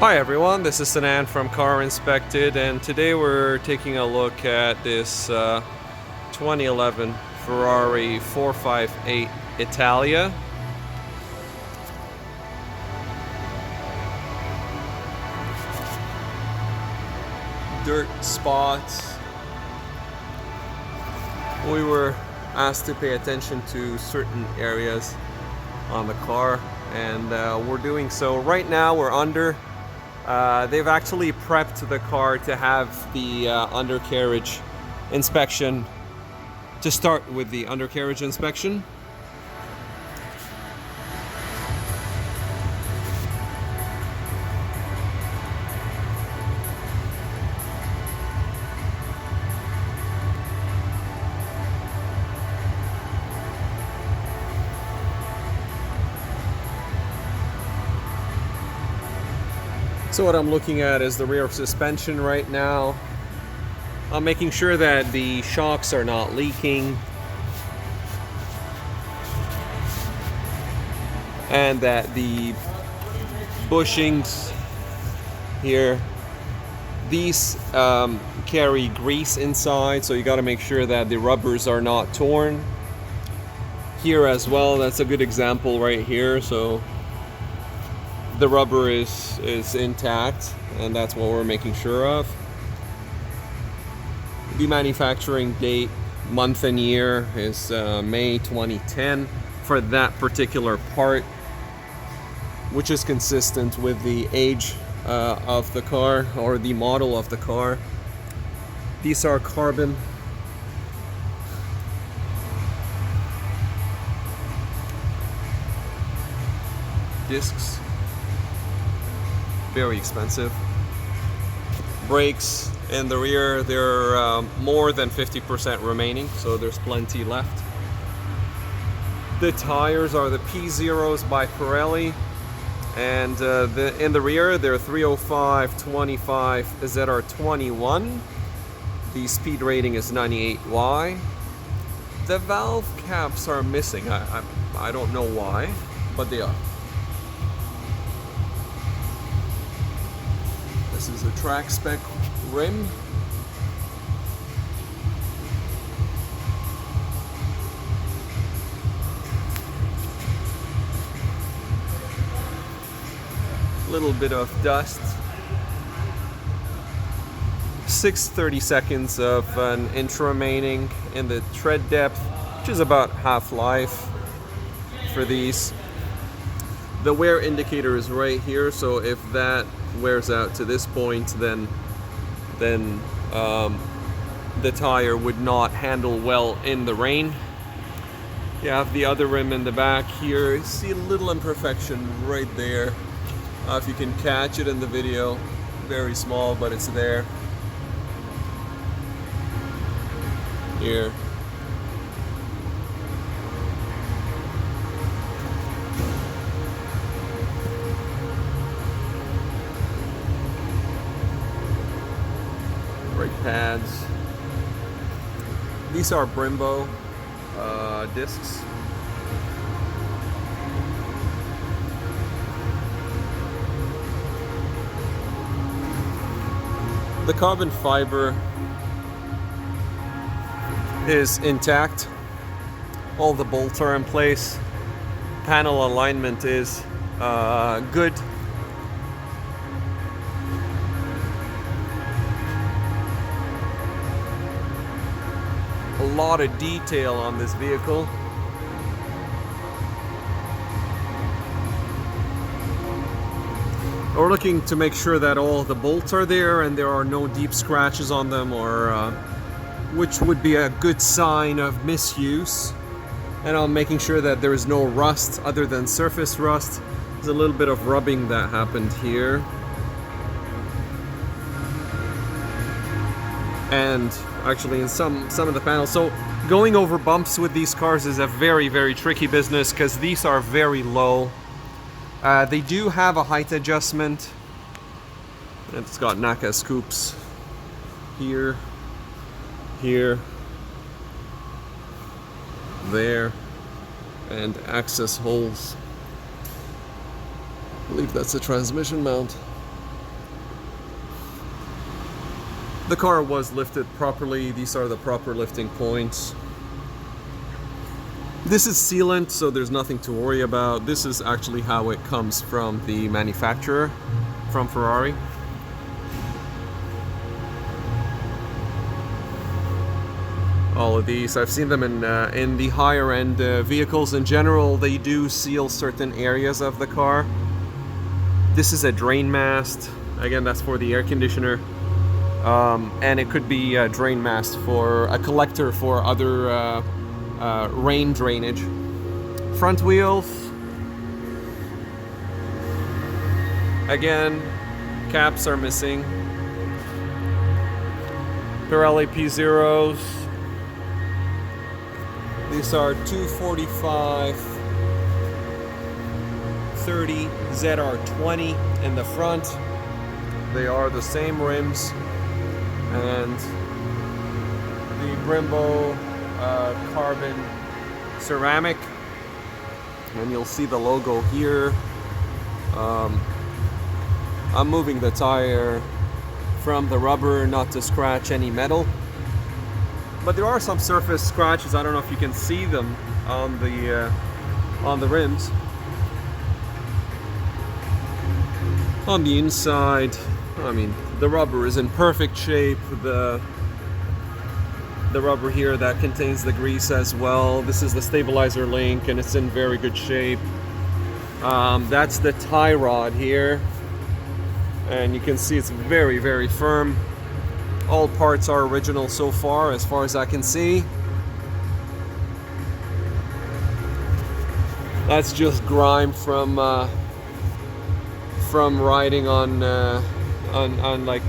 Hi everyone, this is Sanan from CarInspected, and today we're taking a look at this 2011 Ferrari 458 Italia. Dirt spots. We were asked to pay attention to certain areas on the car, and we're doing so. Right now we're under. They've actually prepped the car to have the undercarriage inspection, to start with the undercarriage inspection. So what I'm looking at is the rear suspension right now. I'm making sure that the shocks are not leaking and that the bushings here, these carry grease inside, so you got to make sure that the rubbers are not torn. Here as well, that's a good example right here. So the rubber is intact, and that's what we're making sure of. The manufacturing date, month and year is May 2010 for that particular part, which is consistent with the age of the car or the model of the car. These are carbon. Discs. Very expensive. Brakes in the rear, they're more than 50% remaining, so there's plenty left. The tires are the P0s by Pirelli, and in the rear they're 305/25 ZR21. The speed rating is 98Y. The valve caps are missing. I don't know why, but they are. This is a track spec rim. Little bit of dust. 630 seconds of an inch remaining in the tread depth, which is about half-life for these. The wear indicator is right here, so if that wears out to this point, then the tire would not handle well in the rain. You have the other rim in the back here. You see a little imperfection right there. If you can catch it in the video, very small, but it's there. Here. Brake pads. These are Brembo discs. The carbon fiber is intact. All the bolts are in place. Panel alignment is good. A lot of detail on this vehicle. We're looking to make sure that all the bolts are there and there are no deep scratches on them, or which would be a good sign of misuse. And I'm making sure that there is no rust other than surface rust. There's a little bit of rubbing that happened here. And actually in some of the panels. So going over bumps with these cars is a very, very tricky business because these are very low. They do have a height adjustment. It's got NACA scoops here, here, there, and access holes. I believe that's a transmission mount. The car was lifted properly. These are the proper lifting points. This is sealant, so there's nothing to worry about. This is actually how it comes from the manufacturer, from Ferrari. All of these, I've seen them in the higher end vehicles. In general, they do seal certain areas of the car. This is a drain mast. Again, that's for the air conditioner. And it could be a drain mast for a collector for other rain drainage. Front wheels. Again, caps are missing. Pirelli P0s. These are 245 30 ZR20 in the front. They are the same rims, and the Brembo carbon ceramic, and you'll see the logo here. I'm moving the tire from the rubber not to scratch any metal, but there are some surface scratches. I don't know if you can see them on the rims. On the inside, I mean, the rubber is in perfect shape. The rubber here that contains the grease as well. This is the stabilizer link, and it's in very good shape. That's the tie rod here, and you can see it's very, very firm. All parts are original so far as I can see. That's just grime from riding on like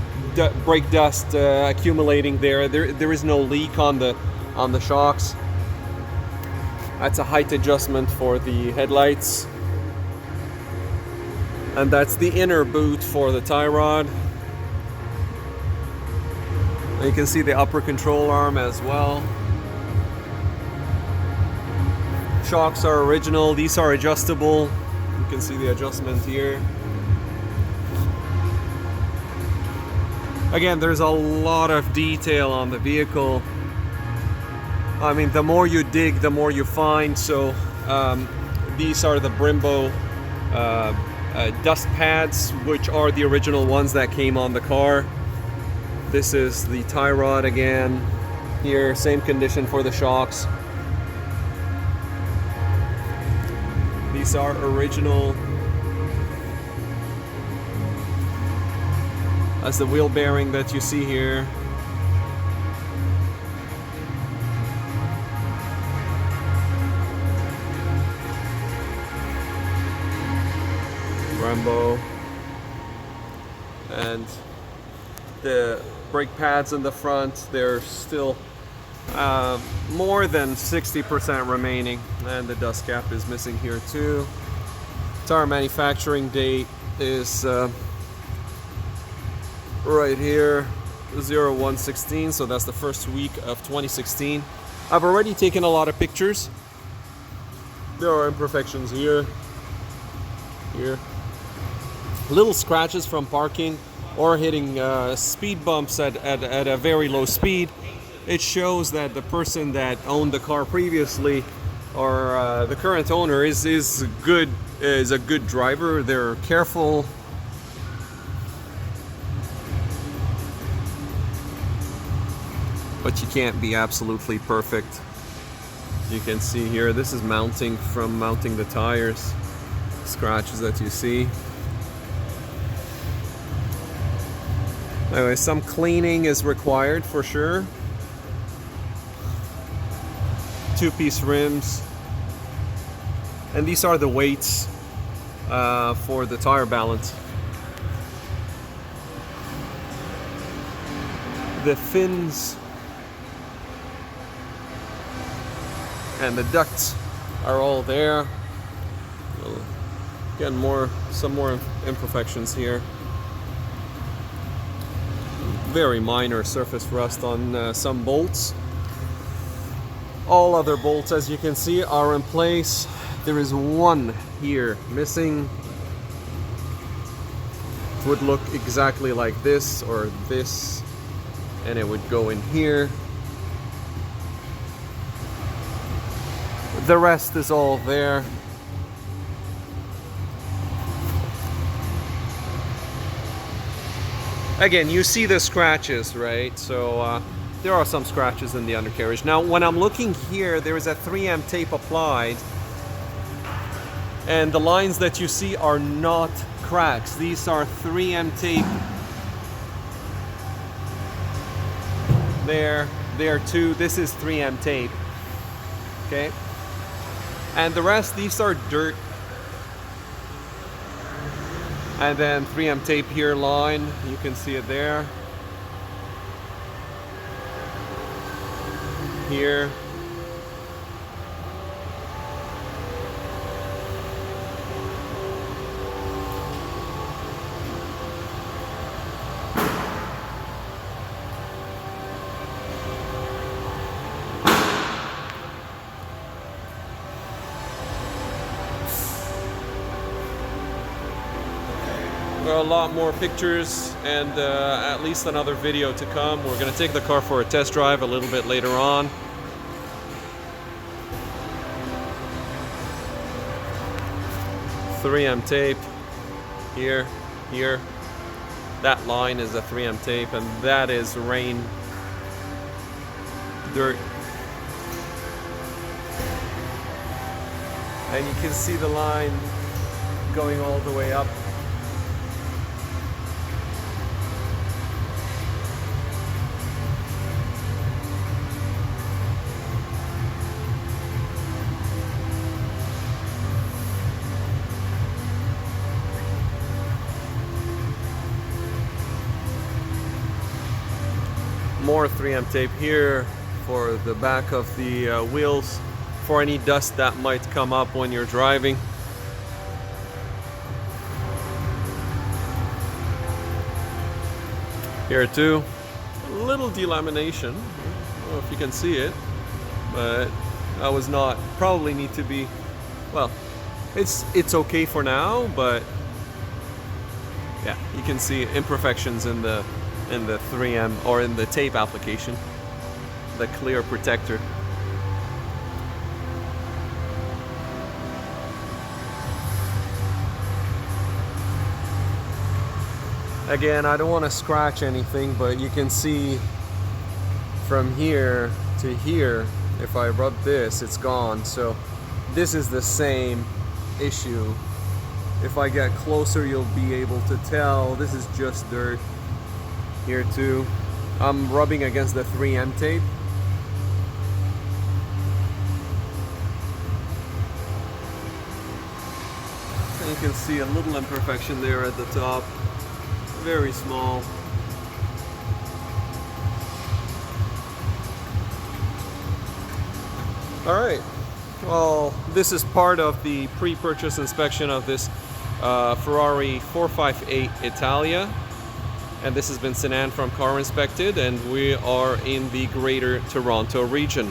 brake dust accumulating there. There is no leak on the shocks. That's a height adjustment for the headlights, and that's the inner boot for the tie rod. And you can see the upper control arm as well. Shocks are original. These are adjustable. You can see the adjustment here. Again, there's a lot of detail on the vehicle. I mean, the more you dig, the more you find. So these are the Brembo dust pads, which are the original ones that came on the car. This is the tie rod again. Here, same condition for the shocks. These are original. That's the wheel bearing that you see here. Brembo. And the brake pads in the front, they're still more than 60% remaining, and the dust cap is missing here too. Tire manufacturing date is right here, 01/16, so that's the first week of 2016. I've already taken a lot of pictures. There are imperfections here, little scratches from parking or hitting speed bumps at a very low speed. It shows that the person that owned the car previously, or the current owner, is a good driver. They're careful. But you can't be absolutely perfect. You can see here, this is mounting the tires, scratches that you see. Anyway, some cleaning is required for sure. Two-piece rims, and these are the weights for the tire balance. The fins and the ducts are all there. Again, some more imperfections here. Very minor surface rust on some bolts. All other bolts, as you can see, are in place. There is one here missing. It would look exactly like this or this. and it would go in here. The rest is all there. Again, you see the scratches, right? So there are some scratches in the undercarriage. Now, when I'm looking here, there is a 3M tape applied, and the lines that you see are not cracks. These are 3M tape. There too. This is 3M tape. Okay. And the rest, these are dirt. And then 3M tape here line. You can see it there. Here. A lot more pictures and at least another video to come. We're going to take the car for a test drive a little bit later on. .3M tape here, here. That line is a 3M tape, and that is rain, dirt. And you can see the line going all the way up. More 3M tape here for the back of the wheels for any dust that might come up when you're driving. Here too, a little delamination. I don't know if you can see it, but that was not, probably need to be, well, it's okay for now, but yeah, you can see imperfections in the 3M or in the tape application, the clear protector. Again, I don't want to scratch anything, but you can see from here to here, if I rub this, it's gone. So this is the same issue. If I get closer, you'll be able to tell this is just dirt. Here too, I'm rubbing against the 3M tape. And you can see a little imperfection there at the top, very small. All right, well, this is part of the pre-purchase inspection of this Ferrari 458 Italia. And this has been Sinan from CarInspected, and we are in the Greater Toronto region.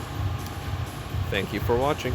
Thank you for watching.